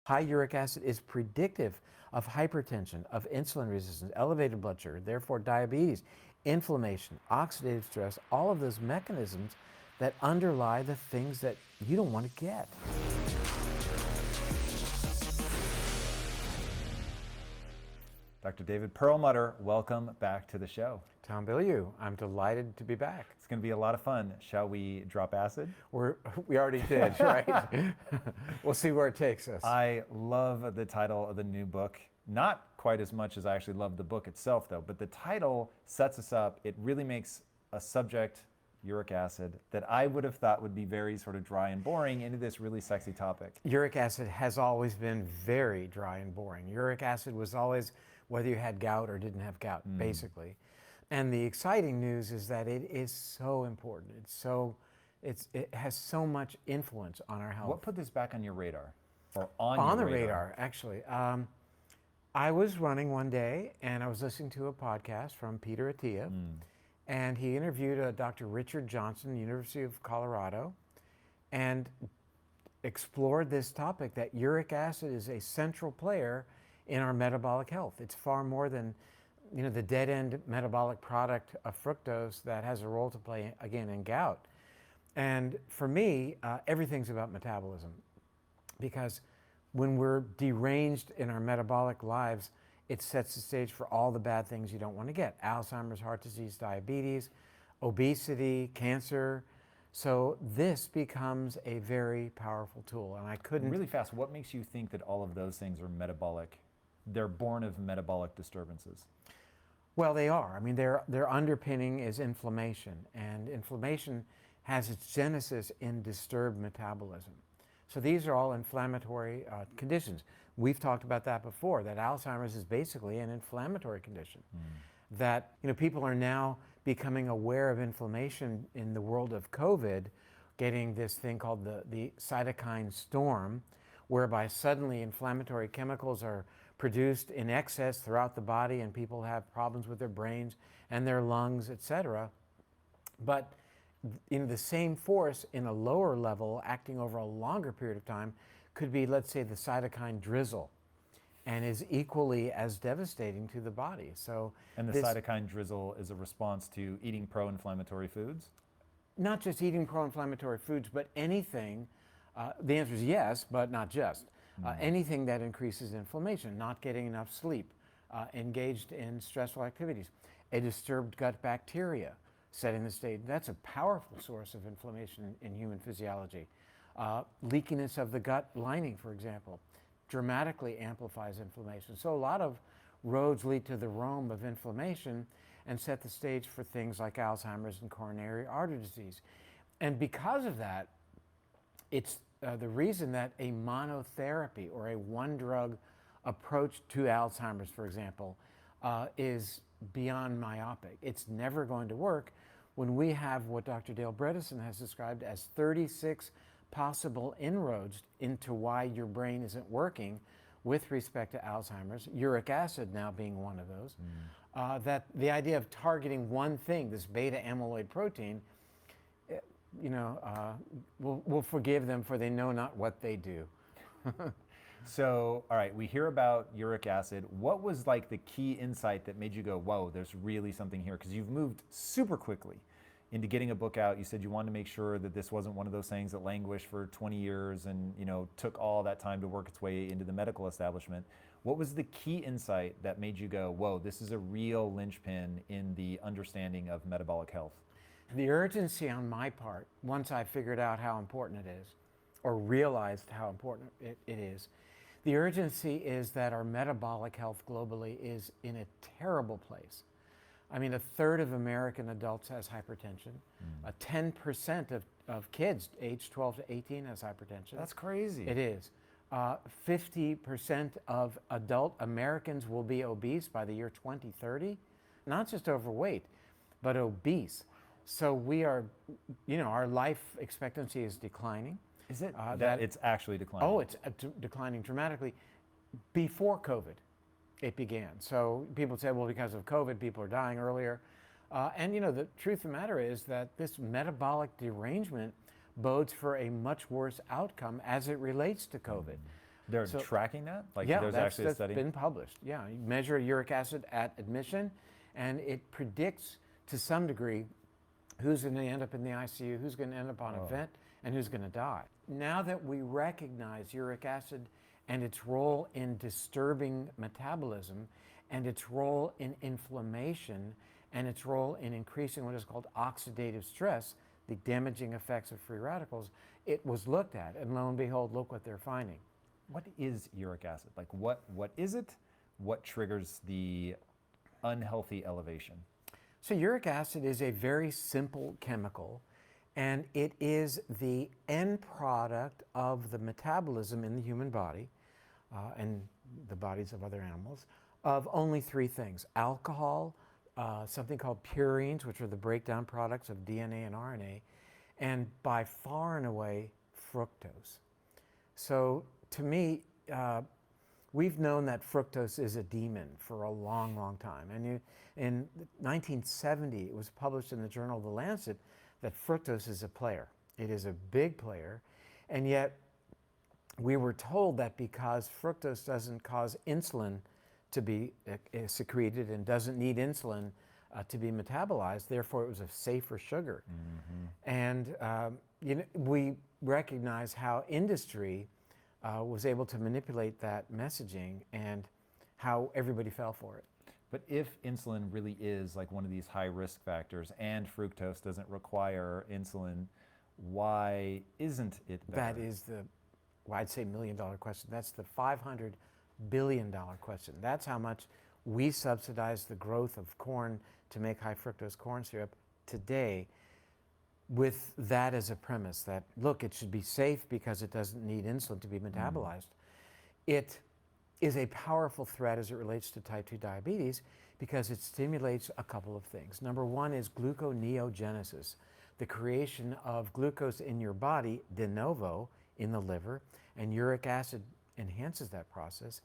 High uric acid is predictive of hypertension, of insulin resistance, elevated blood sugar, therefore diabetes, inflammation, oxidative stress, all of those mechanisms that underlie the things that you don't want to get. Dr. David Perlmutter, welcome back to the show. Tom Bilyeu, I'm delighted to be back. It's going to be a lot of fun. Shall we drop acid? We already did, right? We'll see where it takes us. I love the title of the new book. Not quite as much as I actually love the book itself, though, but the title sets us up. It really makes a subject, uric acid, that I would have thought would be very sort of dry and boring into this really sexy topic. Uric acid has always been very dry and boring. Uric acid was always whether you had gout or didn't have gout, basically. And the exciting news is that it is so important. It has so much influence on our health. What put this back on your radar? Or on the radar, actually. I was running one day and I was listening to a podcast from Peter Attia, and he interviewed Dr. Richard Johnson, University of Colorado, and explored this topic that uric acid is a central player in our metabolic health. It's far more than the dead-end metabolic product of fructose that has a role to play, again, in gout. And for me, everything's about metabolism, because when we're deranged in our metabolic lives, it sets the stage for all the bad things you don't want to get. Alzheimer's, heart disease, diabetes, obesity, cancer. So this becomes a very powerful tool, and I couldn't... Really fast, what makes you think that all of those things are metabolic? They're born of metabolic disturbances. Well, they are. I mean, their underpinning is inflammation, and inflammation has its genesis in disturbed metabolism. So these are all inflammatory conditions. We've talked about that before, that Alzheimer's is basically an inflammatory condition. That people are now becoming aware of inflammation in the world of COVID, getting this thing called the cytokine storm, whereby suddenly inflammatory chemicals are produced in excess throughout the body and people have problems with their brains and their lungs, etc. But the same force in a lower level acting over a longer period of time could be, let's say, the cytokine drizzle, and is equally as devastating to the body. And the cytokine drizzle is a response to eating pro-inflammatory foods? Not just eating pro-inflammatory foods, but anything. The answer is yes, but not just. Anything that increases inflammation, not getting enough sleep, engaged in stressful activities, a disturbed gut bacteria setting the stage. That's a powerful source of inflammation in human physiology. Leakiness of the gut lining, for example, dramatically amplifies inflammation. So a lot of roads lead to the Rome of inflammation and set the stage for things like Alzheimer's and coronary artery disease. And because of that, it's the reason that a monotherapy or a one-drug approach to Alzheimer's, for example, is beyond myopic. It's never going to work when we have what Dr. Dale Bredesen has described as 36 possible inroads into why your brain isn't working with respect to Alzheimer's, uric acid now being one of those. That the idea of targeting one thing, this beta amyloid protein, we'll forgive them, for they know not what they do. So, all right, we hear about uric acid. What was like the key insight that made you go, whoa, there's really something here? Because you've moved super quickly into getting a book out. You said you wanted to make sure that this wasn't one of those things that languished for 20 years and took all that time to work its way into the medical establishment. What was the key insight that made you go, whoa, this is a real linchpin in the understanding of metabolic health? The urgency on my part, once I figured out how important it is, or realized how important it is, the urgency is that our metabolic health globally is in a terrible place. I mean, 1/3 of American adults has hypertension. 10% of kids aged 12 to 18 has hypertension. That's crazy. It is. 50% of adult Americans will be obese by the year 2030. Not just overweight, but obese. So we are, our life expectancy is declining. Is it? That it's actually declining? Oh, it's declining dramatically. Before COVID, it began. So people say, well, because of COVID, people are dying earlier. And the truth of the matter is that this metabolic derangement bodes for a much worse outcome as it relates to COVID. They're So- tracking that? Like Yeah, there's that's, actually a that's study? been published. Yeah, you measure uric acid at admission, and it predicts to some degree who's going to end up in the ICU, who's going to end up on a vent, and who's going to die. Now that we recognize uric acid and its role in disturbing metabolism, and its role in inflammation, and its role in increasing what is called oxidative stress, the damaging effects of free radicals, it was looked at, and lo and behold, look what they're finding. What is uric acid? Like what is it? What triggers the unhealthy elevation? So uric acid is a very simple chemical, and it is the end product of the metabolism in the human body and the bodies of other animals of only three things: alcohol, something called purines, which are the breakdown products of DNA and RNA, and by far and away fructose. So to me, we've known that fructose is a demon for a long, long time. And in 1970, it was published in the journal The Lancet that fructose is a player. It is a big player. And yet, we were told that because fructose doesn't cause insulin to be secreted and doesn't need insulin to be metabolized, therefore it was a safer sugar. And we recognize how industry was able to manipulate that messaging and how everybody fell for it. But if insulin really is like one of these high risk factors and fructose doesn't require insulin, why isn't it better? That is the, well, I'd say $1 million question. That's the $500 billion question. That's how much we subsidize the growth of corn to make high fructose corn syrup today, with that as a premise that, look, it should be safe because it doesn't need insulin to be metabolized. It is a powerful threat as it relates to type 2 diabetes because it stimulates a couple of things. Number one is gluconeogenesis, the creation of glucose in your body de novo in the liver, and uric acid enhances that process.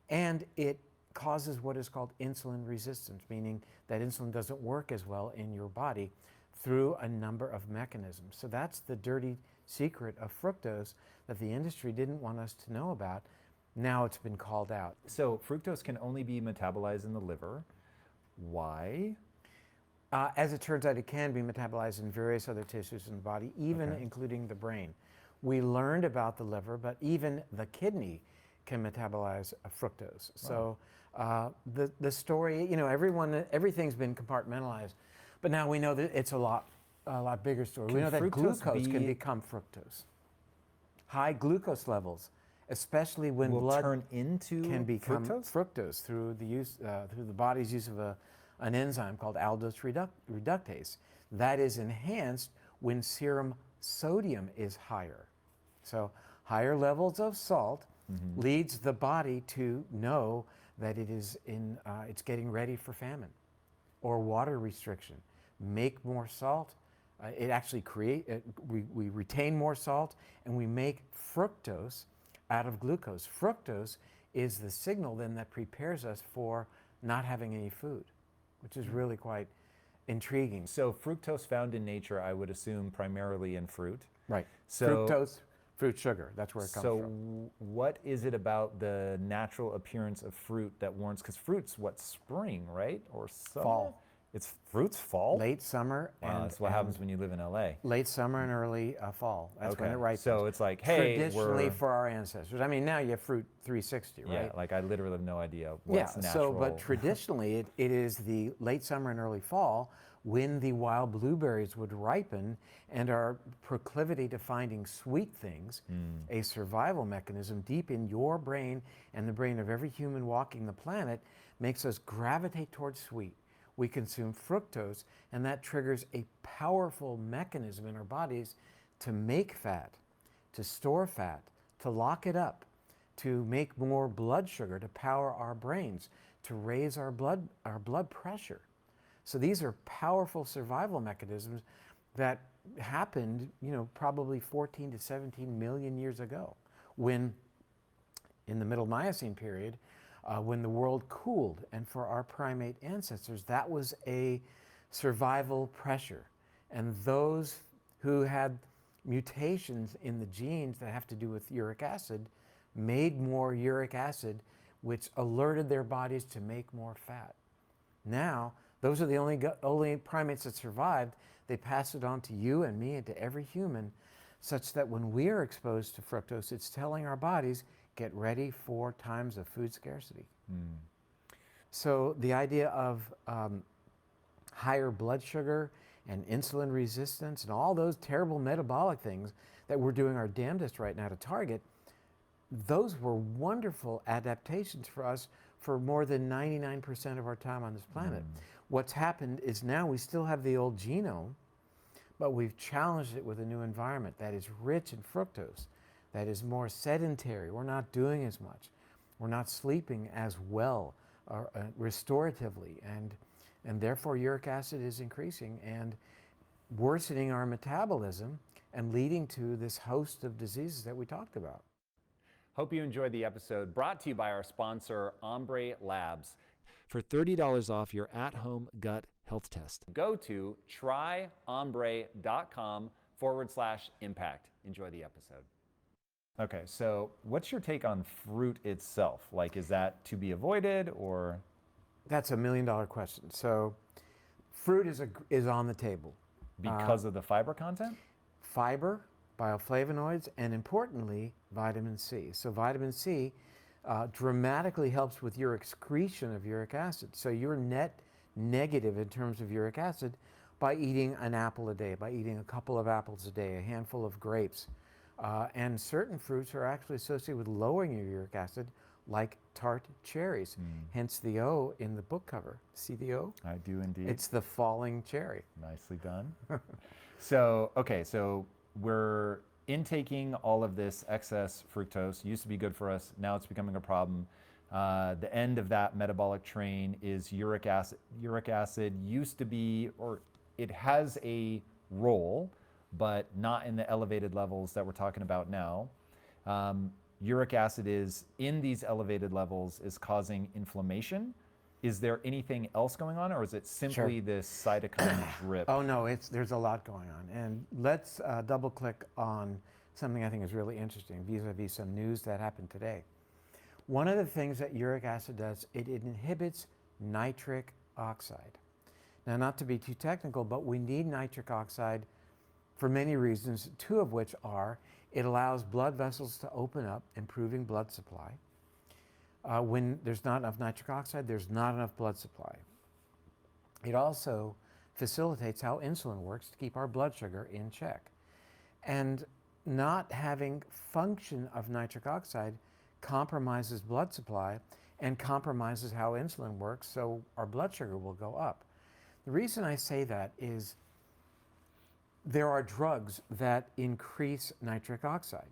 And it causes what is called insulin resistance, meaning that insulin doesn't work as well in your body through a number of mechanisms. So that's the dirty secret of fructose that the industry didn't want us to know about. Now it's been called out. So fructose can only be metabolized in the liver. Why? As it turns out, it can be metabolized in various other tissues in the body, even including the brain. We learned about the liver, but even the kidney can metabolize fructose. So the story, everything's been compartmentalized, but now we know that it's a lot bigger story. We know that glucose can become fructose. High glucose levels, especially when blood turn into can become fructose through the body's use of an enzyme called aldose reductase. That is enhanced when serum sodium is higher. So higher levels of salt leads the body to know that it's getting ready for famine or water restriction. Make more salt. It actually we retain more salt, and we make fructose out of glucose. Fructose is the signal then that prepares us for not having any food, which is really quite intriguing. So fructose found in nature, I would assume primarily in fruit. Right. So fructose, fruit sugar, that's where it comes from. So what is it about the natural appearance of fruit that warrants, because fruit's what, spring, right? Or summer? Fall. Fruit's fall? Late summer. Wow, that's what happens when you live in LA. Late summer and early fall. That's when it ripens. So it's like, hey, traditionally for our ancestors. I mean, now you have fruit 360, right? Yeah, like I literally have no idea what's natural. But traditionally it is the late summer and early fall when the wild blueberries would ripen, and our proclivity to finding sweet things, a survival mechanism deep in your brain and the brain of every human walking the planet, makes us gravitate towards sweet. We consume fructose, and that triggers a powerful mechanism in our bodies to make fat, to store fat, to lock it up, to make more blood sugar, to power our brains, to raise our blood pressure. So these are powerful survival mechanisms that happened, probably 14 to 17 million years ago, when in the Middle Miocene period, when the world cooled, and for our primate ancestors, that was a survival pressure. And those who had mutations in the genes that have to do with uric acid made more uric acid, which alerted their bodies to make more fat. Now, those are the only primates that survived. They pass it on to you and me and to every human, such that when we are exposed to fructose, it's telling our bodies, get ready for times of food scarcity. So the idea of higher blood sugar and insulin resistance and all those terrible metabolic things that we're doing our damnedest right now to target, those were wonderful adaptations for us for more than 99% of our time on this planet. What's happened is now we still have the old genome, but we've challenged it with a new environment that is rich in fructose, that is more sedentary. We're not doing as much. We're not sleeping as well or restoratively, and therefore uric acid is increasing and worsening our metabolism and leading to this host of diseases that we talked about. Hope you enjoyed the episode, brought to you by our sponsor, Ombre Labs. For $30 off your at-home gut health test. Go to tryombre.com/impact. Enjoy the episode. Okay, so what's your take on fruit itself? Like, is that to be avoided, or? That's $1 million question. So fruit is on the table. Because of the fiber content? Fiber, bioflavonoids, and importantly, vitamin C. So vitamin C dramatically helps with your excretion of uric acid. So you're net negative in terms of uric acid by eating an apple a day, by eating a couple of apples a day, a handful of grapes. And certain fruits are actually associated with lowering your uric acid, like tart cherries. Hence the O in the book cover. See the O? I do indeed. It's the falling cherry. Nicely done. So, okay, so we're intaking all of this excess fructose. Used to be good for us. Now it's becoming a problem. The end of that metabolic train is uric acid. Uric acid used to be, or it has a role, but not in the elevated levels that we're talking about now. Uric acid is in these elevated levels is causing inflammation. Is there anything else going on, or is it simply this cytokine drip? Oh no, there's a lot going on. And let's double click on something I think is really interesting vis-a-vis some news that happened today. One of the things that uric acid does, it inhibits nitric oxide. Now, not to be too technical, but we need nitric oxide for many reasons, two of which are it allows blood vessels to open up, improving blood supply. When there's not enough nitric oxide, there's not enough blood supply. It also facilitates how insulin works to keep our blood sugar in check. And not having function of nitric oxide compromises blood supply and compromises how insulin works, so our blood sugar will go up. The reason I say that is there are drugs that increase nitric oxide.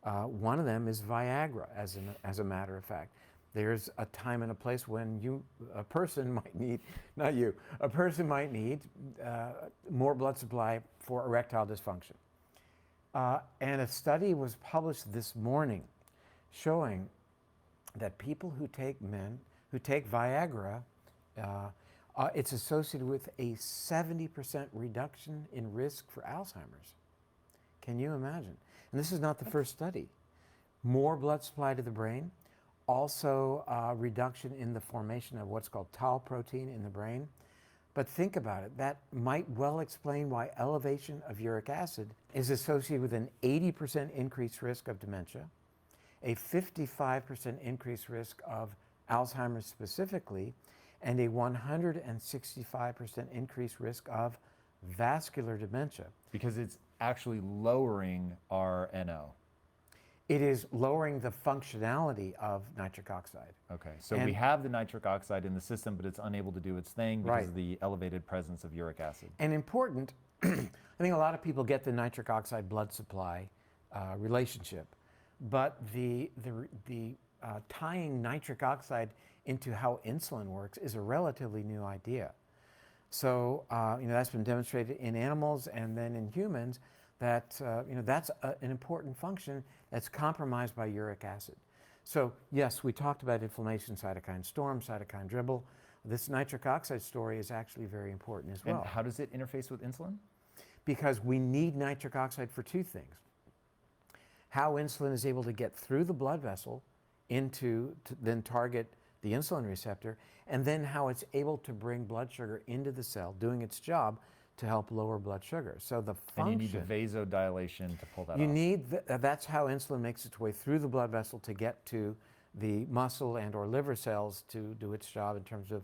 One of them is Viagra, as a matter of fact. There's a time and a place when a person might need more blood supply for erectile dysfunction. And a study was published this morning showing that people who take Viagra, it's associated with a 70% reduction in risk for Alzheimer's. Can you imagine? And this is not the first study. More blood supply to the brain, also reduction in the formation of what's called tau protein in the brain. But think about it, that might well explain why elevation of uric acid is associated with an 80% increased risk of dementia, a 55% increased risk of Alzheimer's specifically, and a 165% increased risk of vascular dementia. Because it's actually lowering our NO. It is lowering the functionality of nitric oxide. Okay, so we have the nitric oxide in the system, but it's unable to do its thing because of the elevated presence of uric acid. And important, I think a lot of people get the nitric oxide blood supply relationship, but the tying nitric oxide into how insulin works is a relatively new idea. So that's been demonstrated in animals and then in humans that that's an important function that's compromised by uric acid. So yes, we talked about inflammation, cytokine storm, cytokine dribble. This nitric oxide story is actually very important as well. And how does it interface with insulin? Because we need nitric oxide for two things. how insulin is able to get through the blood vessel to then target the insulin receptor, and then how it's able to bring blood sugar into the cell, doing its job to help lower blood sugar. So the function. And you need the vasodilation to pull that you off. need, that's how insulin makes its way through the blood vessel to get to the muscle and or liver cells to do its job in terms of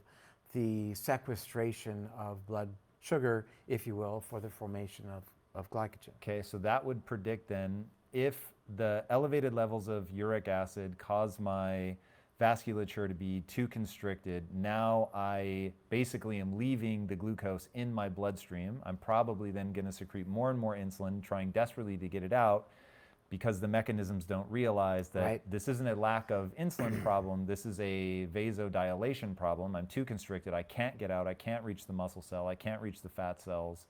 the sequestration of blood sugar, if you will, for the formation of glycogen. Okay, so that would predict then if the elevated levels of uric acid cause my vasculature to be too constricted, now I basically am leaving the glucose in my bloodstream. I'm probably then going to secrete more and more insulin, trying desperately to get it out, because the mechanisms don't realize that this isn't a lack of insulin problem, this is a vasodilation problem. I'm too constricted, I can't get out, I can't reach the muscle cell, I can't reach the fat cells.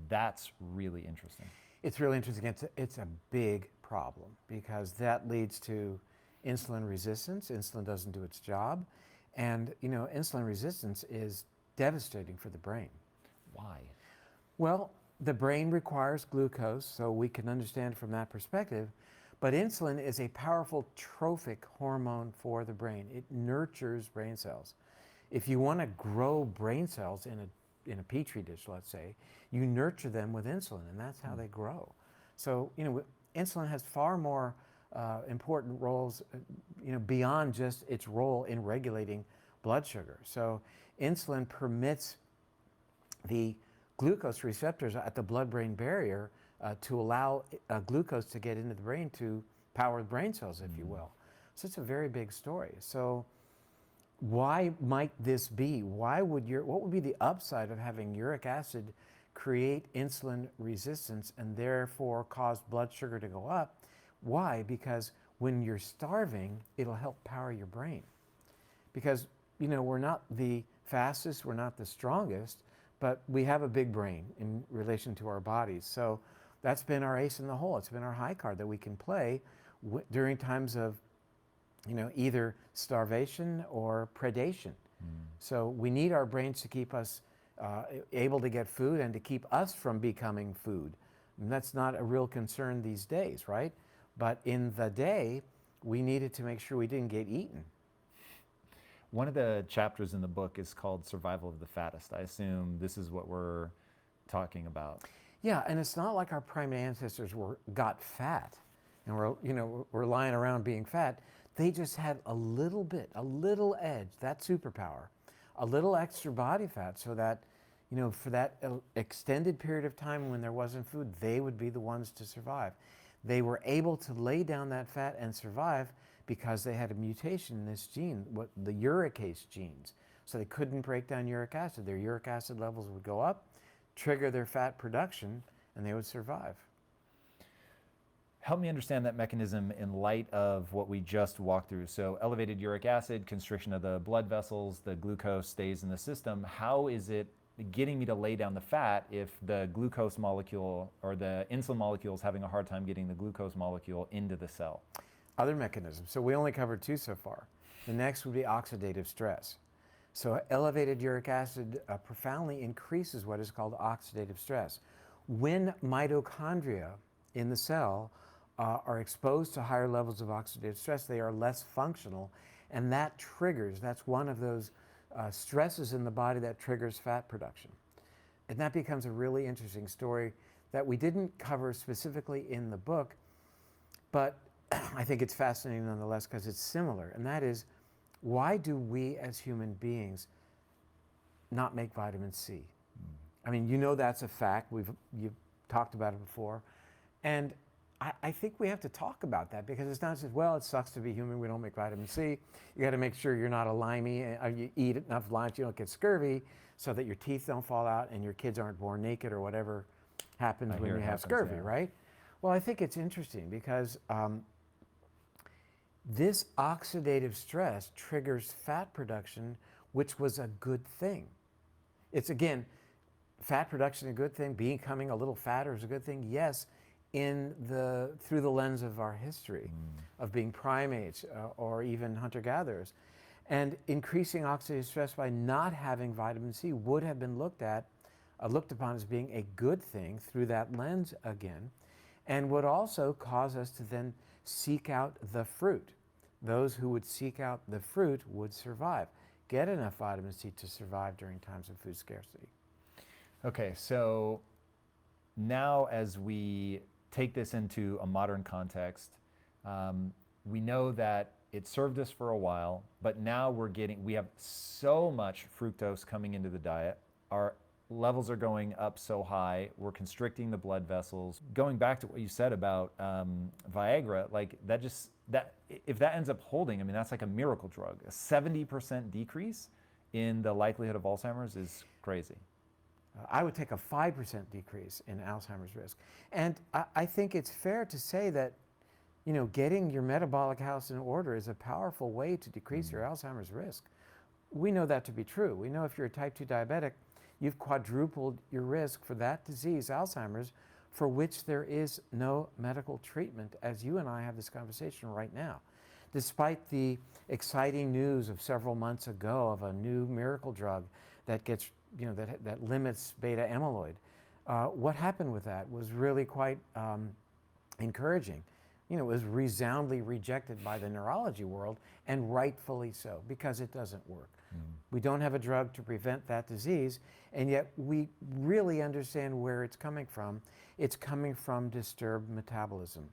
That's really interesting. It's really interesting. It's a big problem because that leads to insulin resistance. Insulin doesn't do its job. And, you know, insulin resistance is devastating for the brain. Why? Well, the brain requires glucose, so we can understand from that perspective. But insulin is a powerful trophic hormone for the brain. It nurtures brain cells. If you want to grow brain cells in a petri dish, let's say, you nurture them with insulin, and that's how they grow. So, you know, insulin has far more important roles, you know, beyond just its role in regulating blood sugar. So insulin permits the glucose receptors at the blood-brain barrier to allow glucose to get into the brain to power the brain cells, if you will. So it's a very big story. So why might this be? What would be the upside of having uric acid create insulin resistance and therefore cause blood sugar to go up? Why? Because when you're starving, it'll help power your brain. Because, you know, we're not the fastest, we're not the strongest, but we have a big brain in relation to our bodies. So that's been our ace in the hole. It's been our high card that we can play during times of, you know, either starvation or predation. So we need our brains to keep us able to get food and to keep us from becoming food. And that's not a real concern these days, right? But in the day, we needed to make sure we didn't get eaten. One of the chapters in the book is called Survival of the Fattest. I assume this is what we're talking about. Yeah, and it's not like our primate ancestors got fat and we're lying around being fat. They just had a little bit, a little edge, that superpower, a little extra body fat, so that, you know, for that extended period of time when there wasn't food, they would be the ones to survive. They were able to lay down that fat and survive because they had a mutation in this gene, the uricase genes. So they couldn't break down uric acid. Their uric acid levels would go up, trigger their fat production, and they would survive. Help me understand that mechanism in light of what we just walked through. So elevated uric acid, constriction of the blood vessels, the glucose stays in the system. How is it getting me to lay down the fat if the glucose molecule or the insulin molecule is having a hard time getting the glucose molecule into the cell? Other mechanisms. So we only covered two so far. The next would be oxidative stress. So elevated uric acid profoundly increases what is called oxidative stress. When mitochondria in the cell are exposed to higher levels of oxidative stress, they are less functional, and that triggers, that's one of those stresses in the body that triggers fat production. And that becomes a really interesting story that we didn't cover specifically in the book, but I think it's fascinating nonetheless because it's similar, and that is, why do we as human beings not make vitamin C? I mean, you know that's a fact. You've talked about it before. And I think we have to talk about that because it's not just, well, it sucks to be human, we don't make vitamin C. You got to make sure you're not a limey, you eat enough lunch, you don't get scurvy, so that your teeth don't fall out and your kids aren't born naked or whatever happens when you have scurvy, right? Well, I think it's interesting because this oxidative stress triggers fat production, which was a good thing. It's, again, fat production a good thing, becoming a little fatter is a good thing, yes, through the lens of our history of being primates or even hunter-gatherers. And increasing oxidative stress by not having vitamin C would have been looked upon as being a good thing through that lens again. and would also cause us to then seek out the fruit. Those who would seek out the fruit would survive, get enough vitamin C to survive during times of food scarcity. Okay, so now as we take this into a modern context, we know that it served us for a while, but now we have so much fructose coming into the diet. Our levels are going up so high, we're constricting the blood vessels. Going back to what you said about Viagra, like if that ends up holding, I mean, that's like a miracle drug. A 70% decrease in the likelihood of Alzheimer's is crazy. I would take a 5% decrease in Alzheimer's risk. And I think it's fair to say that, you know, getting your metabolic house in order is a powerful way to decrease your Alzheimer's risk. We know that to be true. We know if you're a type 2 diabetic, you've quadrupled your risk for that disease, Alzheimer's, for which there is no medical treatment, as you and I have this conversation right now. Despite the exciting news of several months ago of a new miracle drug that gets, you know, that limits beta amyloid, what happened with that was really quite encouraging. You know, it was resoundingly rejected by the neurology world, and rightfully so, because it doesn't work. We don't have a drug to prevent that disease, and yet we really understand where it's coming from. It's coming from disturbed metabolism.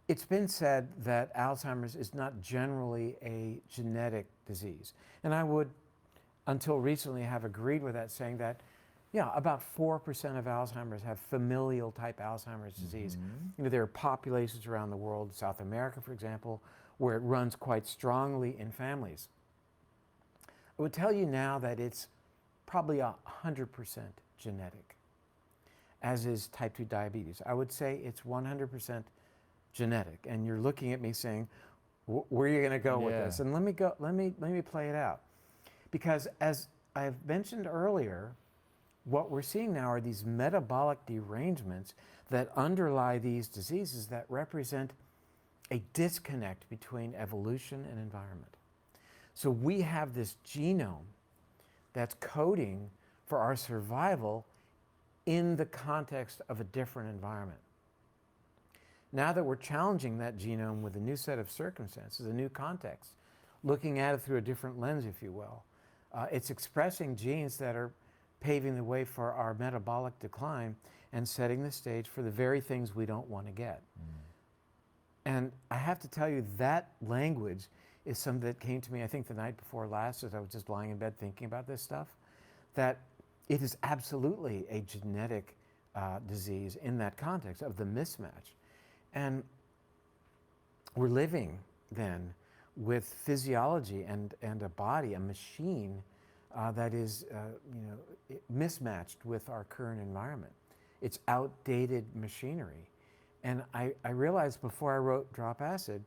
It's been said that Alzheimer's is not generally a genetic disease, and I would, until recently, have agreed with that, saying that, yeah, about 4% of Alzheimer's have familial type Alzheimer's disease. You know, there are populations around the world, South America, for example, where it runs quite strongly in families. I would tell you now that it's probably 100% genetic, as is type 2 diabetes. I would say it's 100% genetic. And you're looking at me saying, where are you going to go with this? And let me play it out. Because as I've mentioned earlier, what we're seeing now are these metabolic derangements that underlie these diseases that represent a disconnect between evolution and environment. So we have this genome that's coding for our survival in the context of a different environment. Now that we're challenging that genome with a new set of circumstances, a new context, looking at it through a different lens, if you will, it's expressing genes that are paving the way for our metabolic decline and setting the stage for the very things we don't want to get. And I have to tell you, that language is something that came to me, I think, the night before last, as I was just lying in bed thinking about this stuff, that it is absolutely a genetic disease in that context of the mismatch. And we're living then with physiology and a body, a machine that is mismatched with our current environment. It's outdated machinery. And I realized before I wrote Drop Acid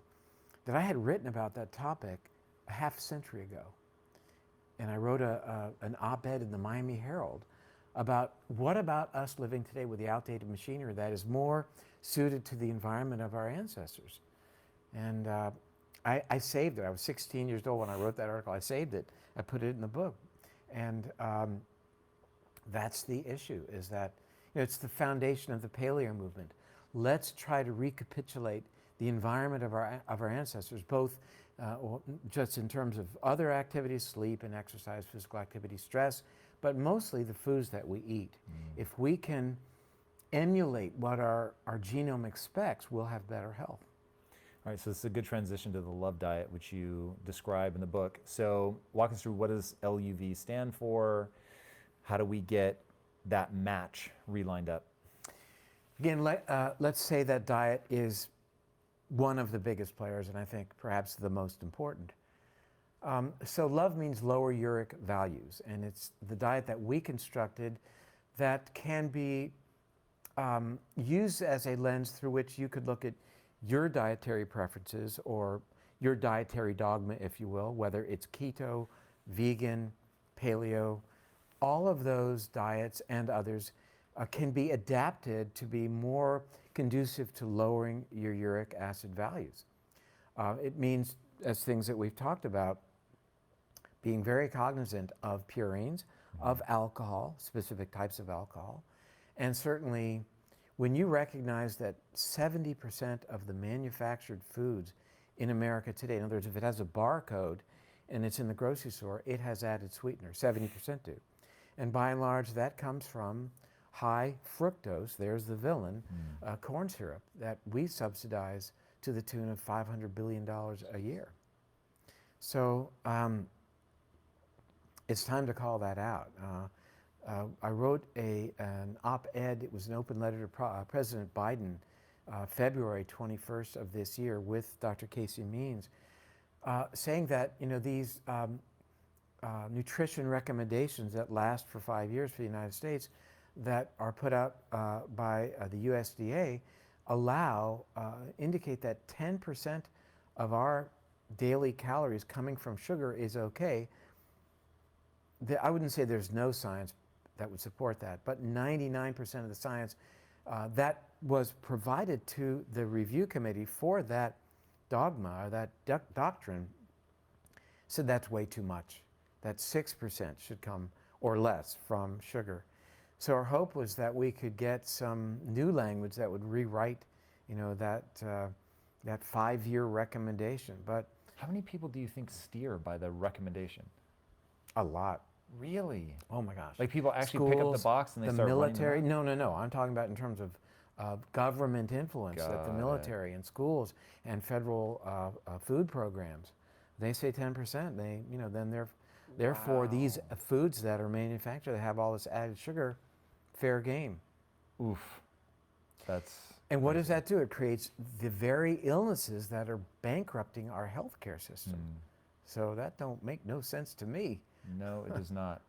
that I had written about that topic a half century ago. And I wrote an op-ed in the Miami Herald about what about us living today with the outdated machinery that is more suited to the environment of our ancestors. And I saved it. I was 16 years old when I wrote that article. I saved it. I put it in the book. And that's the issue, is that, you know, it's the foundation of the paleo movement. Let's try to recapitulate the environment of our ancestors, both just in terms of other activities, sleep and exercise, physical activity, stress, but mostly the foods that we eat. If we can emulate what our genome expects, we'll have better health. All right, so this is a good transition to the Love Diet, which you describe in the book. So walk us through, what does LUV stand for? How do we get that match relined up? Again, let's say that diet is one of the biggest players, and I think perhaps the most important. So LOVE means lower uric values, and it's the diet that we constructed that can be used as a lens through which you could look at your dietary preferences or your dietary dogma, if you will, whether it's keto, vegan, paleo. All of those diets and others can be adapted to be more conducive to lowering your uric acid values. It means, as things that we've talked about, being very cognizant of purines, of alcohol, specific types of alcohol, and certainly When you recognize that 70% of the manufactured foods in America today, in other words, if it has a barcode and it's in the grocery store, it has added sweetener, 70% do. And by and large, that comes from high fructose, there's the villain, corn syrup that we subsidize to the tune of $500 billion a year. So it's time to call that out. I wrote an op-ed, it was an open letter to President Biden, February 21st of this year with Dr. Casey Means, saying that these nutrition recommendations that last for 5 years for the United States that are put out by the USDA indicate that 10% of our daily calories coming from sugar is okay. I wouldn't say there's no science that would support that, but 99% of the science that was provided to the review committee for that dogma or that doctrine said that's way too much, that 6% should come or less from sugar. So our hope was that we could get some new language that would rewrite that 5-year recommendation. But how many people do you think steer by the recommendation? a lot. Really? Oh my gosh. Like people actually pick up the box and they start running them military? out? No. I'm talking about in terms of government influence, that the military and schools and federal food programs, they say 10%. Then therefore these foods that are manufactured that have all this added sugar, fair game. Oof. That's And what does that do? It creates the very illnesses that are bankrupting our healthcare system. So that don't make no sense to me. No, it does not.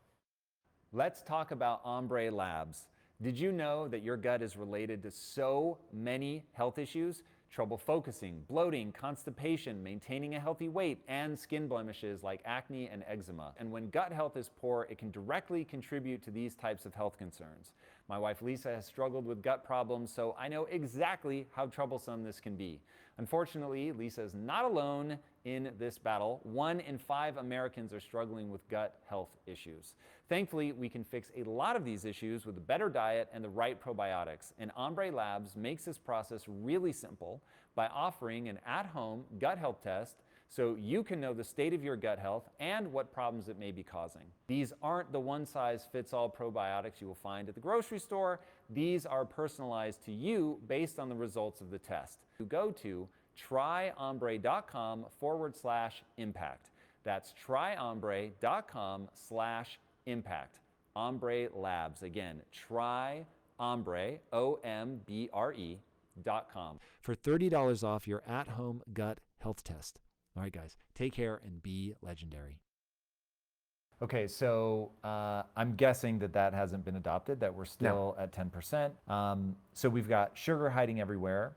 Let's talk about Ombre Labs. Did you know that your gut is related to so many health issues? Trouble focusing, bloating, constipation, maintaining a healthy weight, and skin blemishes like acne and eczema. And when gut health is poor, it can directly contribute to these types of health concerns. My wife Lisa has struggled with gut problems, so I know exactly how troublesome this can be. Unfortunately, Lisa is not alone in this battle. 1 in 5 Americans are struggling with gut health issues. Thankfully, we can fix a lot of these issues with a better diet and the right probiotics. And Ombre Labs makes this process really simple by offering an at-home gut health test so you can know the state of your gut health and what problems it may be causing. These aren't the one-size-fits-all probiotics you will find at the grocery store. These are personalized to you based on the results of the test. You go to tryombre.com/impact. That's tryombre.com/impact. Ombre Labs. Again, tryombre, OMBRE.com. For $30 off your at-home gut health test. All right, guys, take care and be legendary. Okay, so I'm guessing that hasn't been adopted, that we're still at 10%. So we've got sugar hiding everywhere.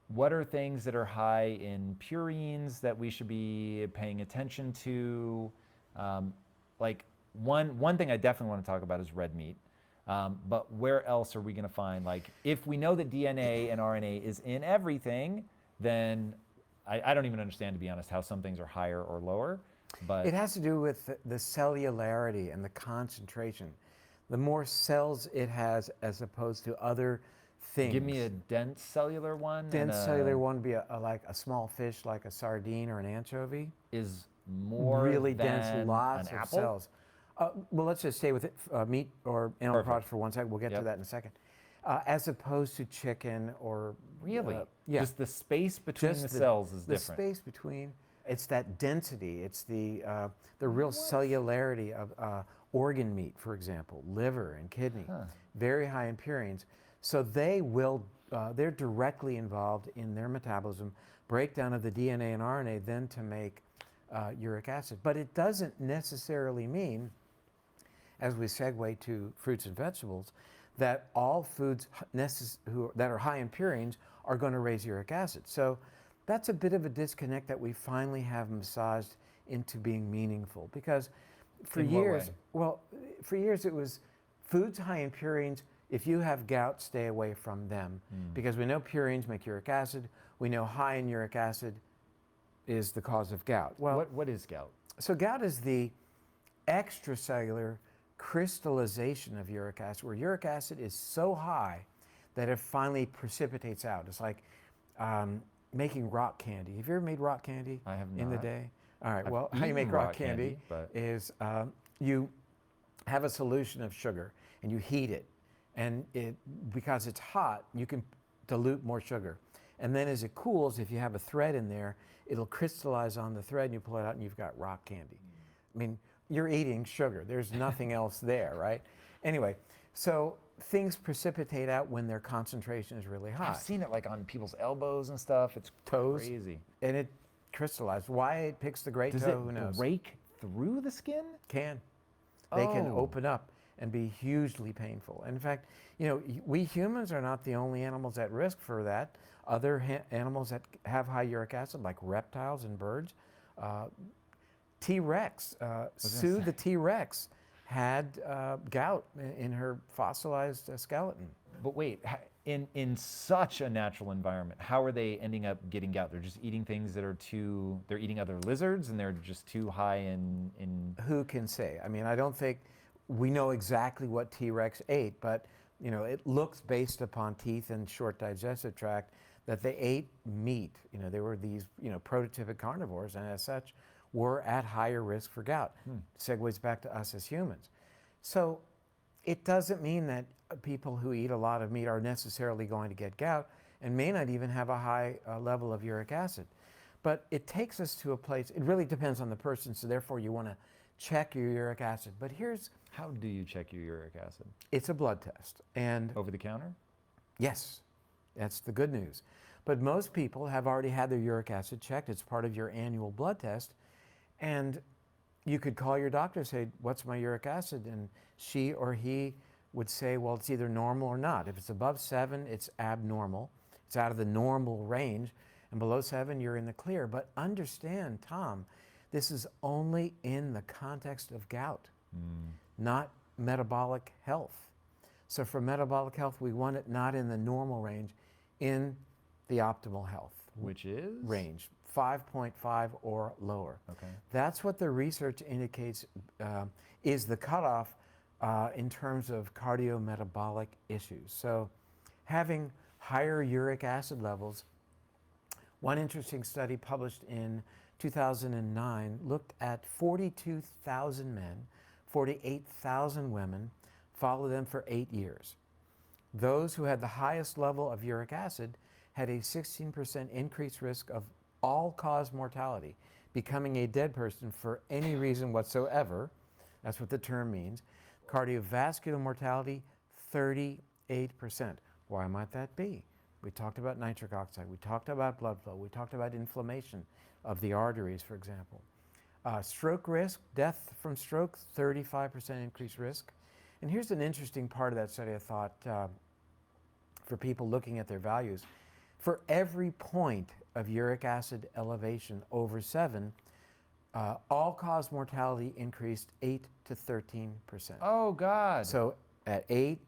What are things that are high in purines that we should be paying attention to? Like one thing I definitely want to talk about is red meat. But where else are we going to find, like, if we know that DNA and RNA is in everything, then I don't even understand, to be honest, how some things are higher or lower. But it has to do with the cellularity and the concentration. The more cells it has as opposed to other things. Give me a dense cellular one. Dense cellular one would be like a small fish, like a sardine or an anchovy. Is more really than dense, lots an of apple? cells. Well, let's just stay with it, meat or animal products for 1 second. We'll get to that in a second. As opposed to chicken or Really? Yeah. Just the space between Just the cells is the different. space between, it's that density. It's the real cellularity of organ meat, for example, liver and kidney, very high in purines. So they're directly involved in their metabolism, breakdown of the DNA and RNA, then to make uric acid. But it doesn't necessarily mean, as we segue to fruits and vegetables, that all foods that are high in purines are going to raise uric acid. So that's a bit of a disconnect that we finally have massaged into being meaningful. Because for years, for years it was foods high in purines. If you have gout, stay away from them. Because we know purines make uric acid. We know high in uric acid is the cause of gout. Well, What is gout? so gout is the extracellular crystallization of uric acid, where uric acid is so high that it finally precipitates out. It's like making rock candy. Have you ever made rock candy I have in the not. day? All right, I've well, how you make eaten rock rock candy but is you have a solution of sugar and you heat it. And because it's hot, you can dilute more sugar. And then as it cools, if you have a thread in there, it'll crystallize on the thread and you pull it out and you've got rock candy. I mean, you're eating sugar. There's nothing else there, right? Anyway, so things precipitate out when their concentration is really high. I've seen it like on people's elbows and stuff. It's Toes. crazy. And it crystallizes. Why it picks the great Does toe, it who knows? break through the skin? Can. They can Oh. open up and be hugely painful. And in fact, you know, we humans are not the only animals at risk for that. Other animals that have high uric acid, like reptiles and birds, T-Rex, Sue the T-Rex had gout in her fossilized skeleton. But wait, in such a natural environment, how are they ending up getting gout? They're just eating things that are they're eating other lizards and they're just too high in... Who can say? I mean, I don't think we know exactly what T-Rex ate, but you know, it looks based upon teeth and short digestive tract that they ate meat. You know, they were these, you know, prototypic carnivores, and as such, were at higher risk for gout. Segues back to us as humans. So it doesn't mean that people who eat a lot of meat are necessarily going to get gout and may not even have a high level of uric acid. But it takes us to a place, it really depends on the person, so therefore you want to check your uric acid. But here's... How do you check your uric acid? It's a blood test. And Over the counter? yes, that's the good news. But most people have already had their uric acid checked. It's part of your annual blood test. And you could call your doctor and say, what's my uric acid? And she or he would say, well, it's either normal or not. If it's above 7, it's abnormal. It's out of the normal range. And below 7, you're in the clear. But understand, Tom, this is only in the context of gout, not metabolic health. So for metabolic health, we want it not in the normal range, in the optimal health. Which is? Range, 5.5 or lower. Okay. That's what the research indicates is the cutoff in terms of cardiometabolic issues. So having higher uric acid levels, one interesting study published in 2009 looked at 42,000 men, 48,000 women, followed them for 8 years. Those who had the highest level of uric acid had a 16% increased risk of all-cause mortality, becoming a dead person for any reason whatsoever. That's what the term means. Cardiovascular mortality, 38%. Why might that be? We talked about nitric oxide. We talked about blood flow. We talked about inflammation of the arteries, for example. Stroke risk, death from stroke, 35% increased risk. And here's an interesting part of that study, I thought, for people looking at their values. For every point of uric acid elevation over 7, all-cause mortality increased 8 to 13%. Oh, God. So at 8,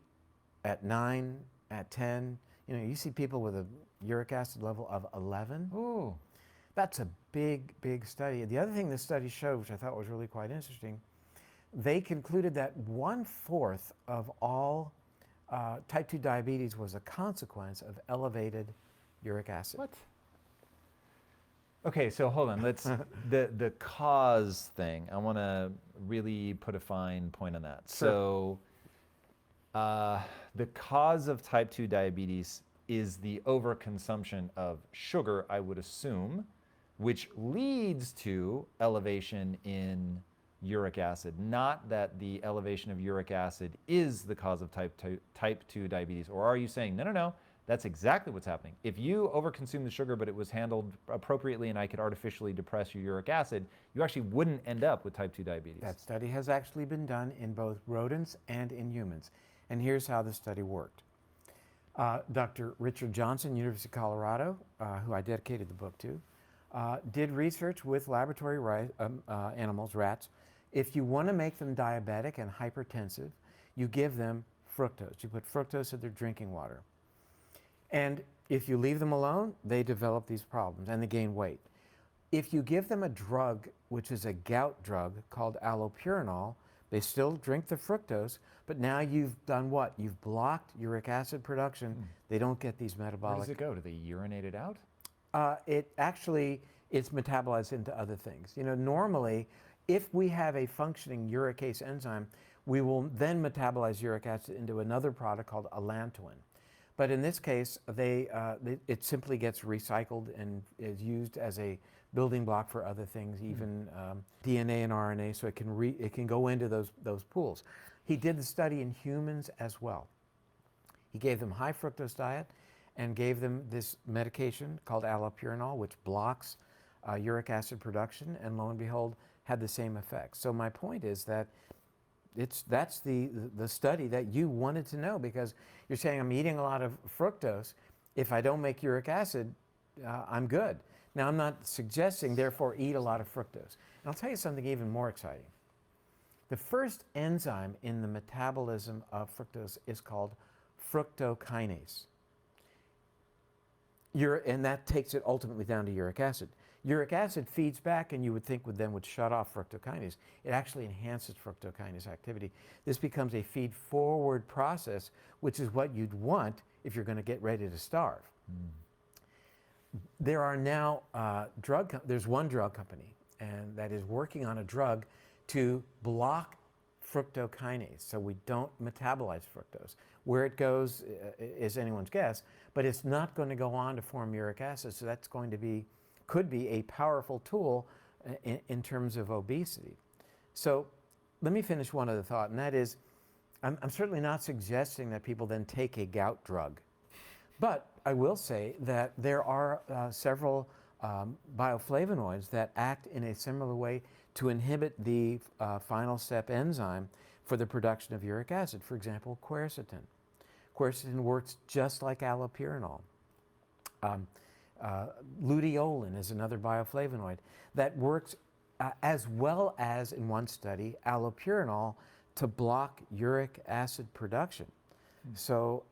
at 9, at 10, you know, you see people with a uric acid level of 11. Ooh. That's a big, big study. The other thing this study showed, which I thought was really quite interesting, they concluded that 1/4 of all type 2 diabetes was a consequence of elevated uric acid. What? Okay, so hold on. Let's the cause thing. I want to really put a fine point on that. Sure. So, the cause of type 2 diabetes is the overconsumption of sugar, I would assume, which leads to elevation in uric acid. Not that the elevation of uric acid is the cause of type 2 diabetes. Or are you saying, no, no, no, that's exactly what's happening. If you overconsume the sugar, but it was handled appropriately and I could artificially depress your uric acid, you actually wouldn't end up with type 2 diabetes. That study has actually been done in both rodents and in humans. And here's how the study worked. Dr. Richard Johnson, University of Colorado, who I dedicated the book to, did research with laboratory animals, rats. If you want to make them diabetic and hypertensive, you give them fructose. You put fructose in their drinking water. And if you leave them alone, they develop these problems and they gain weight. If you give them a drug, which is a gout drug called allopurinol, They still drink the fructose, but now you've done what? You've blocked uric acid production. They don't get these Where metabolic. does it go? Do they urinate it out? It's metabolized into other things. You know, normally, if we have a functioning uricase enzyme, we will then metabolize uric acid into another product called allantoin. But in this case, it simply gets recycled and is used as a building block for other things, even DNA and RNA, so it can go into those pools. He did the study in humans as well. He gave them high fructose diet and gave them this medication called allopurinol, which blocks uric acid production, and lo and behold, had the same effect. So my point is that that's the study that you wanted to know, because you're saying I'm eating a lot of fructose. If I don't make uric acid, I'm good. Now, I'm not suggesting, therefore, eat a lot of fructose. And I'll tell you something even more exciting. The first enzyme in the metabolism of fructose is called fructokinase. And that takes it ultimately down to uric acid. Uric acid feeds back, and you would think would shut off fructokinase. It actually enhances fructokinase activity. This becomes a feed-forward process, which is what you'd want if you're going to get ready to starve. There are now there's one drug company, and that is working on a drug to block fructokinase, so we don't metabolize fructose. Where it goes is anyone's guess, but it's not going to go on to form uric acid, so that's going to could be a powerful tool in terms of obesity. So let me finish one other thought, and that is, I'm certainly not suggesting that people then take a gout drug. But I will say that there are several bioflavonoids that act in a similar way to inhibit the final step enzyme for the production of uric acid. For example, quercetin. Quercetin works just like allopurinol. Luteolin is another bioflavonoid that works as well as, in one study, allopurinol to block uric acid production. So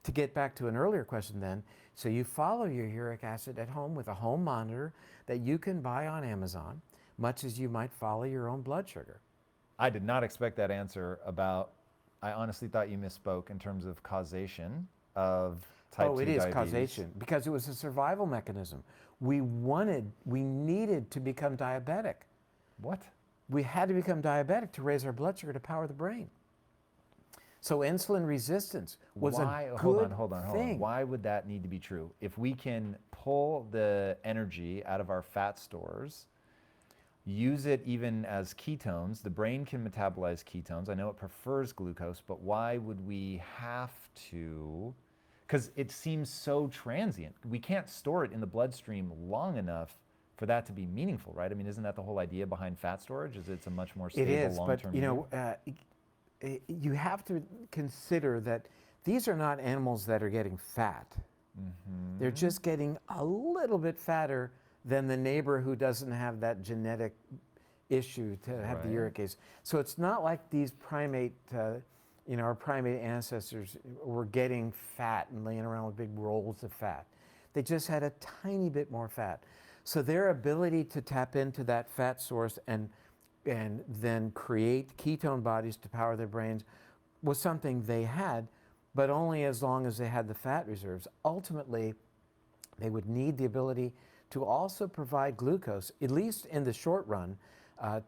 to get back to an earlier question then, so you follow your uric acid at home with a home monitor that you can buy on Amazon, much as you might follow your own blood sugar. I did not expect that answer about, I honestly thought you misspoke in terms of causation of type 2 diabetes. Oh, it is causation, because it was a survival mechanism. We needed to become diabetic. What? We had to become diabetic to raise our blood sugar to power the brain. So insulin resistance was a good Hold on. thing. Why would that need to be true? If we can pull the energy out of our fat stores, use it even as ketones, the brain can metabolize ketones. I know it prefers glucose, but why would we have to? Because it seems so transient. We can't store it in the bloodstream long enough for that to be meaningful, right? I mean, isn't that the whole idea behind fat storage? Is it's a much more stable long-term? It is, but you know, you have to consider that these are not animals that are getting fat. Mm-hmm. They're just getting a little bit fatter than the neighbor who doesn't have that genetic issue to have the uricase. So it's not like these our primate ancestors were getting fat and laying around with big rolls of fat. They just had a tiny bit more fat. So their ability to tap into that fat source and then create ketone bodies to power their brains was something they had, but only as long as they had the fat reserves. Ultimately, they would need the ability to also provide glucose, at least in the short run,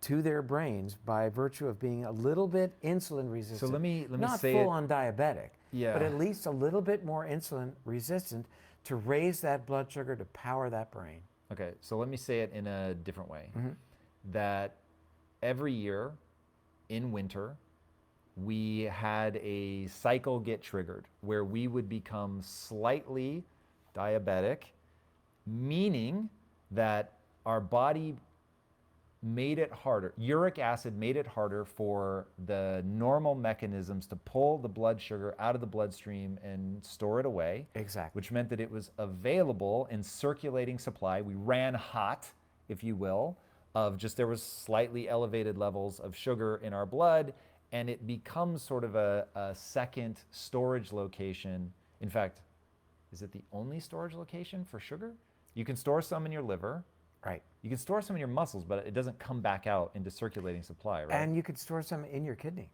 to their brains by virtue of being a little bit insulin resistant. So let me not say full-on diabetic, Yeah. but at least a little bit more insulin resistant to raise that blood sugar to power that brain. Okay, so let me say it in a different way. That every year in winter, we had a cycle get triggered where we would become slightly diabetic, meaning that our body made it harder. Uric acid made it harder for the normal mechanisms to pull the blood sugar out of the bloodstream and store it away. Exactly. Which meant that it was available in circulating supply. We ran hot, if you will, of just there was slightly elevated levels of sugar in our blood, and it becomes sort of a second storage location. In fact, is it the only storage location for sugar? You can store some in your liver, Right. You can store some in your muscles, but it doesn't come back out into circulating supply, right? And you could store some in your kidney.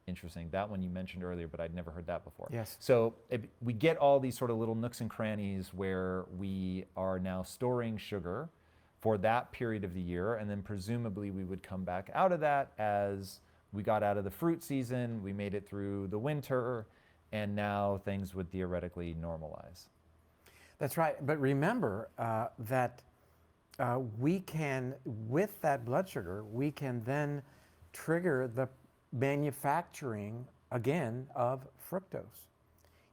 Interesting. That one you mentioned earlier, but I'd never heard that before. Yes. So we get all these sort of little nooks and crannies where we are now storing sugar for that period of the year, and then presumably we would come back out of that as we got out of the fruit season, we made it through the winter, and now things would theoretically normalize. That's right. But remember that we can, with that blood sugar, we can then trigger the manufacturing again of fructose.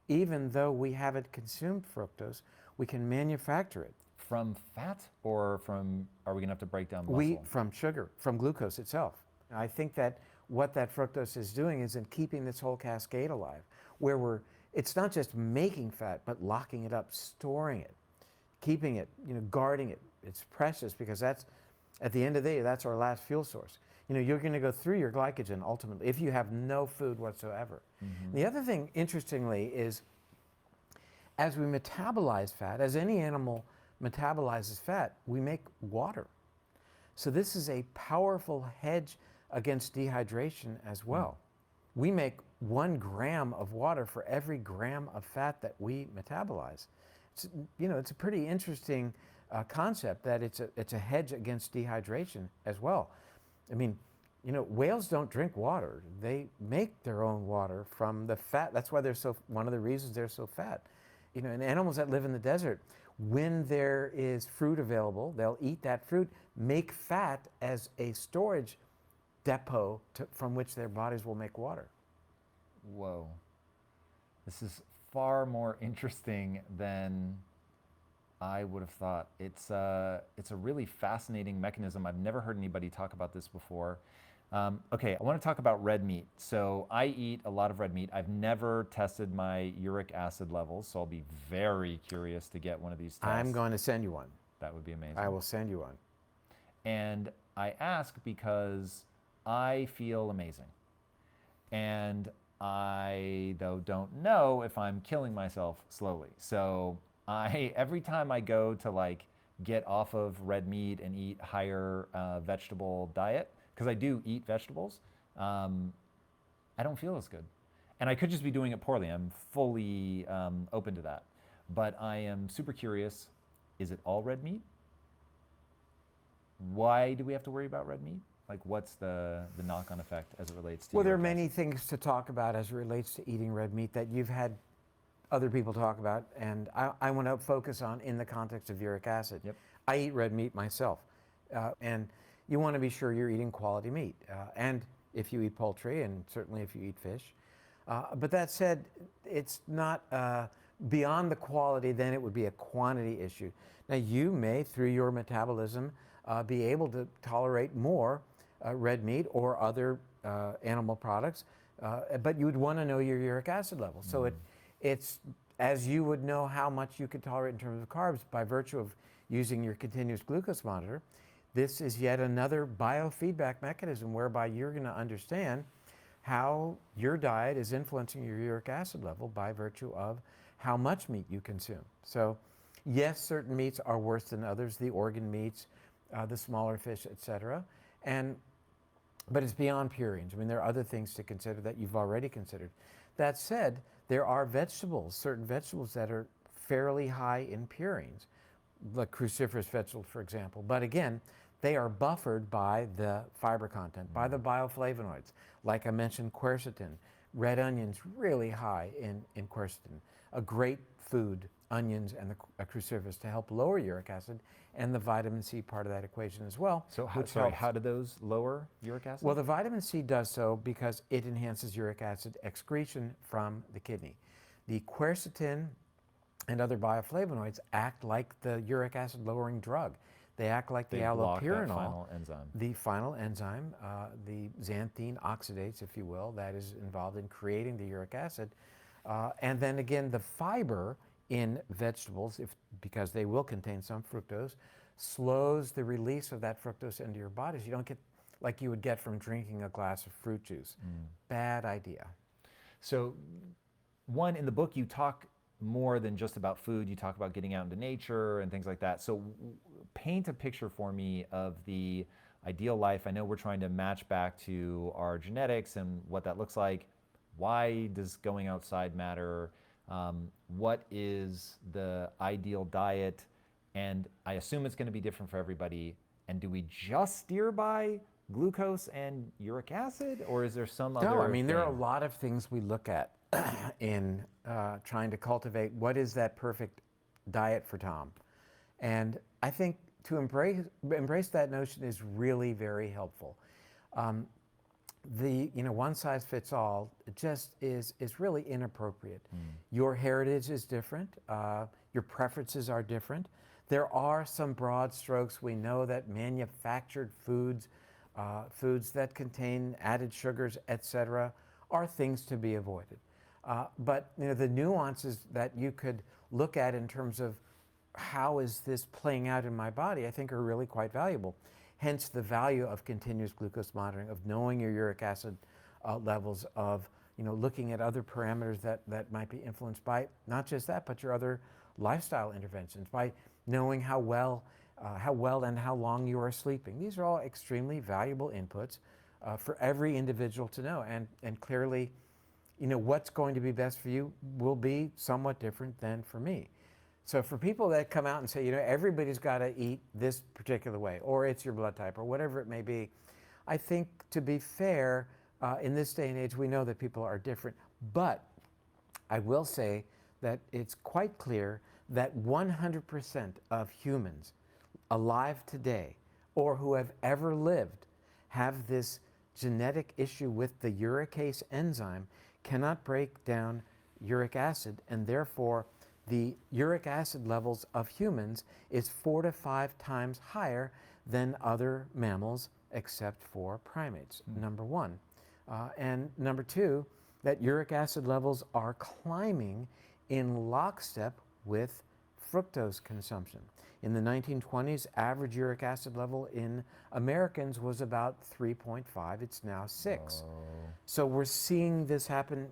Even though we haven't consumed fructose, we can manufacture it. From fat, or from, are we going to have to break down muscle? From sugar, from glucose itself. I think that what that fructose is doing is in keeping this whole cascade alive, where it's not just making fat, but locking it up, storing it, keeping it, guarding it. It's precious because that's, at the end of the day, that's our last fuel source. You're going to go through your glycogen ultimately if you have no food whatsoever. Mm-hmm. The other thing, interestingly, is as we metabolize fat, as any animal metabolizes fat, we make water. So this is a powerful hedge against dehydration as well. Mm. We make 1 gram of water for every gram of fat that we metabolize. It's a pretty interesting concept that it's a hedge against dehydration as well. I mean, whales don't drink water. They make their own water from the fat. That's why one of the reasons they're so fat. And animals that live in the desert, when there is fruit available, they'll eat that fruit, make fat as a storage depot from which their bodies will make water. Whoa. This is far more interesting than I would have thought. It's a really fascinating mechanism. I've never heard anybody talk about this before. Okay, I want to talk about red meat. So I eat a lot of red meat. I've never tested my uric acid levels, so I'll be very curious to get one of these tests. I'm going to send you one. That would be amazing. I will send you one. And I ask because I feel amazing. And I, though, don't know if I'm killing myself slowly. So every time I go to get off of red meat and eat higher vegetable diet, because I do eat vegetables, I don't feel as good. And I could just be doing it poorly. I'm fully open to that. But I am super curious, is it all red meat? Why do we have to worry about red meat? What's the knock-on effect as it relates to? Well, there are many things to talk about as it relates to eating red meat that you've had other people talk about, and I want to focus on in the context of uric acid. Yep. I eat red meat myself, and you want to be sure you're eating quality meat, and if you eat poultry, and certainly if you eat fish. But that said, it's not beyond the quality, then it would be a quantity issue. Now, you may, through your metabolism, be able to tolerate more red meat or other animal products, but you would want to know your uric acid level. So it's as you would know how much you could tolerate in terms of carbs by virtue of using your continuous glucose monitor. This is yet another biofeedback mechanism whereby you're going to understand how your diet is influencing your uric acid level by virtue of how much meat you consume. So yes, certain meats are worse than others, the organ meats, the smaller fish, etc. But it's beyond purines. I mean, there are other things to consider that you've already considered. That said, there are vegetables, certain vegetables that are fairly high in purines, like cruciferous vegetables, for example. But again, they are buffered by the fiber content, by the bioflavonoids. Like I mentioned, quercetin. Red onions, really high in quercetin. A great food, onions and the cruciferous, to help lower uric acid, and the vitamin C part of that equation as well. So how do those lower uric acid? Well, the vitamin C does so because it enhances uric acid excretion from the kidney. The quercetin and other bioflavonoids act like the uric acid lowering drug. They act like the allopurinol, that final enzyme. The final enzyme, the xanthine oxidase, if you will, that is involved in creating the uric acid. And then again, the fiber in vegetables, because they will contain some fructose, slows the release of that fructose into your body. So you don't get like you would get from drinking a glass of fruit juice. Bad idea. So, one, in the book you talk more than just about food. You talk about getting out into nature and things like that. So paint a picture for me of the ideal life. I know we're trying to match back to our genetics and what that looks like. Why does going outside matter? What is the ideal diet? And I assume it's going to be different for everybody. And do we just steer by glucose and uric acid, or is there some other No, I mean, there are a thing? lot of things we look at in trying to cultivate what is that perfect diet for Tom. And I think to embrace that notion is really very helpful. The one size fits all just is really inappropriate. Your heritage is different. Your preferences are different. There are some broad strokes. We know that manufactured foods, foods that contain added sugars, etc., are things to be avoided. But the nuances that you could look at in terms of how is this playing out in my body, I think are really quite valuable. Hence the value of continuous glucose monitoring, of knowing your uric acid levels, of looking at other parameters that might be influenced by not just that, but your other lifestyle interventions, by knowing how well and how long you are sleeping. These are all extremely valuable inputs for every individual to know. And clearly, what's going to be best for you will be somewhat different than for me. So for people that come out and say, everybody's got to eat this particular way, or it's your blood type, or whatever it may be, I think to be fair, in this day and age, we know that people are different. But I will say that it's quite clear that 100% of humans alive today, or who have ever lived, have this genetic issue with the uricase enzyme, cannot break down uric acid, and therefore the uric acid levels of humans is 4 to 5 times higher than other mammals except for primates, number one. And number two, that uric acid levels are climbing in lockstep with fructose consumption. In the 1920s, average uric acid level in Americans was about 3.5. It's now 6. So we're seeing this happen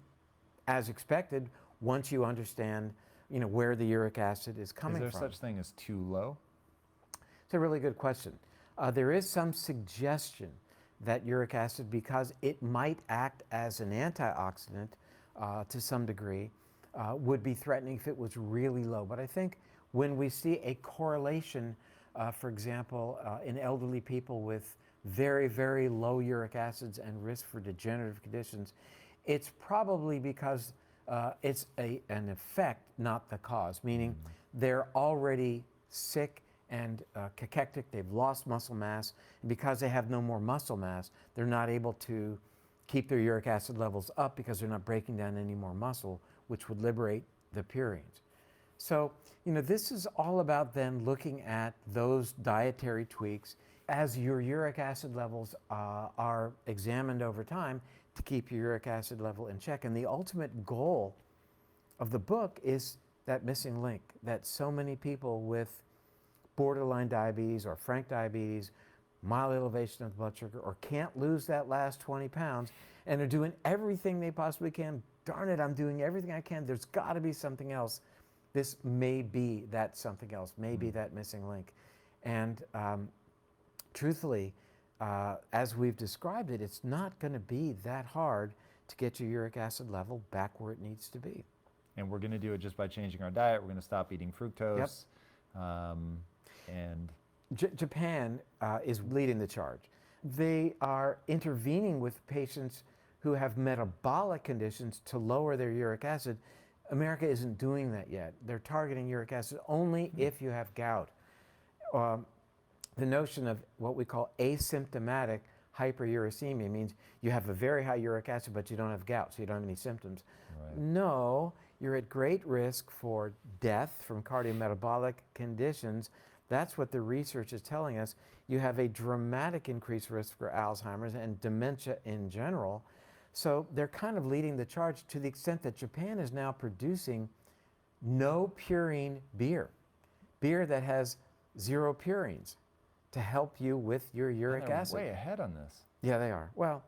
as expected once you understand where the uric acid is coming from. Is there such thing as too low? It's a really good question. There is some suggestion that uric acid, because it might act as an antioxidant to some degree, would be threatening if it was really low. But I think when we see a correlation, for example, in elderly people with very, very low uric acids and risk for degenerative conditions, it's probably because it's an effect, not the cause, meaning they're already sick and cachectic, they've lost muscle mass, and because they have no more muscle mass, they're not able to keep their uric acid levels up because they're not breaking down any more muscle, which would liberate the purines. So, this is all about then looking at those dietary tweaks as your uric acid levels are examined over time to keep your uric acid level in check. And the ultimate goal of the book is that missing link that so many people with borderline diabetes or frank diabetes, mild elevation of blood sugar, or can't lose that last 20 pounds and are doing everything they possibly can. Darn it, I'm doing everything I can. There's got to be something else. This may be that something else, may be that missing link. And truthfully, as we've described it, it's not going to be that hard to get your uric acid level back where it needs to be. And we're going to do it just by changing our diet. We're going to stop eating fructose. And Japan is leading the charge. They are intervening with patients who have metabolic conditions to lower their uric acid. America isn't doing that yet. They're targeting uric acid only if you have gout. The notion of what we call asymptomatic hyperuricemia means you have a very high uric acid, but you don't have gout, so you don't have any symptoms. Right. No, you're at great risk for death from cardiometabolic conditions. That's what the research is telling us. You have a dramatic increased risk for Alzheimer's and dementia in general. So they're kind of leading the charge to the extent that Japan is now producing no purine beer that has 0 purines to help you with your uric acid. Way ahead on this. Yeah, they are. Well,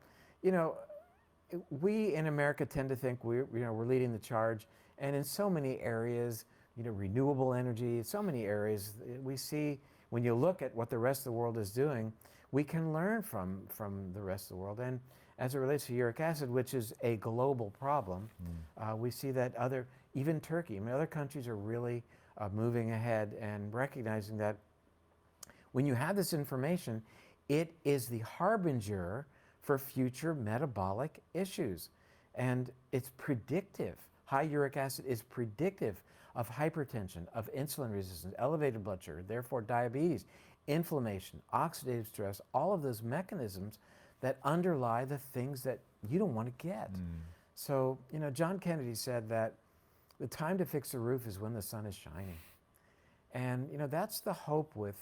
we in America tend to think we're leading the charge, and in so many areas, renewable energy, so many areas we see when you look at what the rest of the world is doing, we can learn from the rest of the world. And as it relates to uric acid, which is a global problem, we see that even Turkey, other countries are really moving ahead and recognizing that when you have this information, it is the harbinger for future metabolic issues. And it's predictive. High uric acid is predictive of hypertension, of insulin resistance, elevated blood sugar, therefore diabetes, inflammation, oxidative stress, all of those mechanisms that underlie the things that you don't want to get. So, John Kennedy said that the time to fix the roof is when the sun is shining. And, that's the hope with,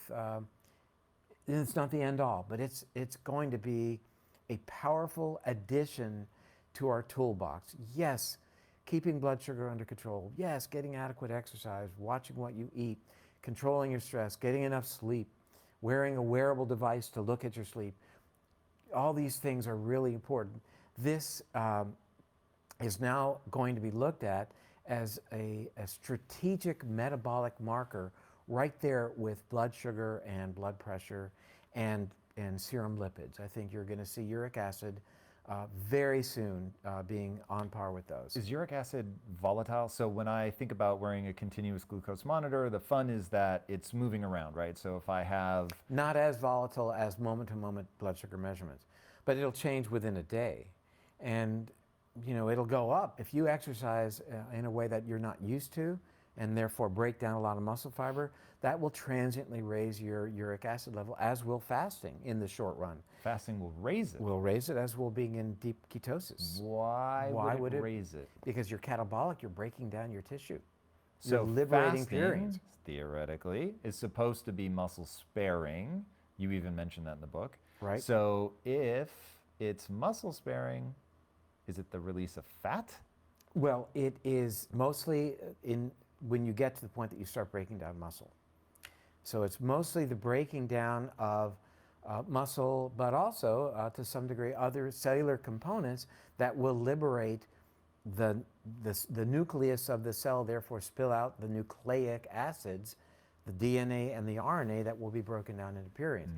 it's not the end all, but it's going to be a powerful addition to our toolbox. Yes, keeping blood sugar under control. Yes, getting adequate exercise, watching what you eat, controlling your stress, getting enough sleep, wearing a wearable device to look at your sleep. All these things are really important. This is now going to be looked at as a strategic metabolic marker right there with blood sugar and blood pressure and serum lipids. I think you're going to see uric acid very soon being on par with those. Is uric acid volatile? So when I think about wearing a continuous glucose monitor, the fun is that it's moving around, right? So if I have... Not as volatile as moment-to-moment blood sugar measurements, but it'll change within a day. And, it'll go up. If you exercise in a way that you're not used to, and therefore break down a lot of muscle fiber, that will transiently raise your uric acid level, as will fasting in the short run. Fasting will raise it? Will raise it, as will being in deep ketosis. Why would it raise it? Because you're catabolic, you're breaking down your tissue. So you're liberating fasting, purines. Theoretically, is supposed to be muscle sparing. You even mentioned that in the book. Right. So if it's muscle sparing, is it the release of fat? Well, it is mostly when you get to the point that you start breaking down muscle. So it's mostly the breaking down of muscle, but also to some degree other cellular components that will liberate the nucleus of the cell, therefore spill out the nucleic acids, the DNA and the RNA that will be broken down into purines.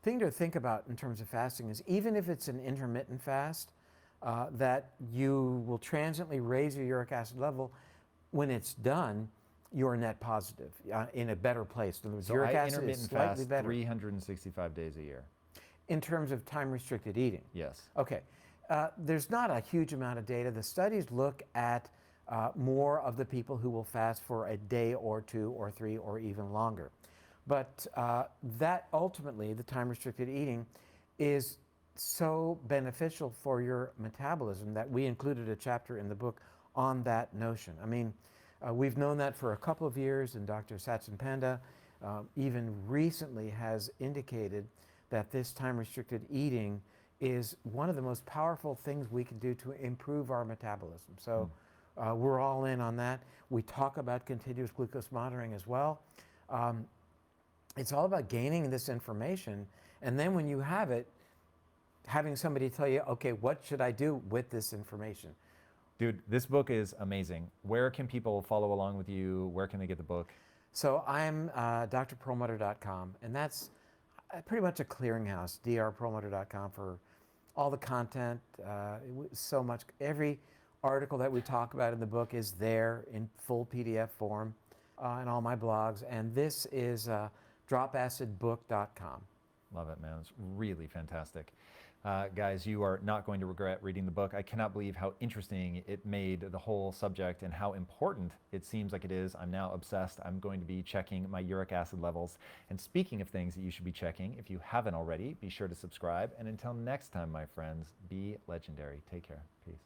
Thing to think about in terms of fasting is even if it's an intermittent fast, that you will transiently raise your uric acid level. When it's done, you're net positive, in a better place. In other words, So uric I acid is intermittent slightly fast better. 365 days a year. In terms of time-restricted eating. Yes. Okay. There's not a huge amount of data. The studies look at more of the people who will fast for a day or two or three or even longer. But that ultimately, the time-restricted eating, is so beneficial for your metabolism that we included a chapter in the book on that notion. I mean, we've known that for a couple of years, and Dr. Sachin Panda even recently has indicated that this time-restricted eating is one of the most powerful things we can do to improve our metabolism. So we're all in on that. We talk about continuous glucose monitoring as well. It's all about gaining this information, and then when you have it, having somebody tell you, okay, what should I do with this information? Dude, this book is amazing. Where can people follow along with you? Where can they get the book? So I'm drPerlmutter.com, and that's pretty much a clearinghouse, drPerlmutter.com, for all the content. So much, every article that we talk about in the book is there in full PDF form, and all my blogs. And this is dropacidbook.com. Love it, man. It's really fantastic. Guys, you are not going to regret reading the book. I cannot believe how interesting it made the whole subject and how important it seems like it is. I'm now obsessed. I'm going to be checking my uric acid levels. And speaking of things that you should be checking, if you haven't already, be sure to subscribe. And until next time, my friends, be legendary. Take care. Peace.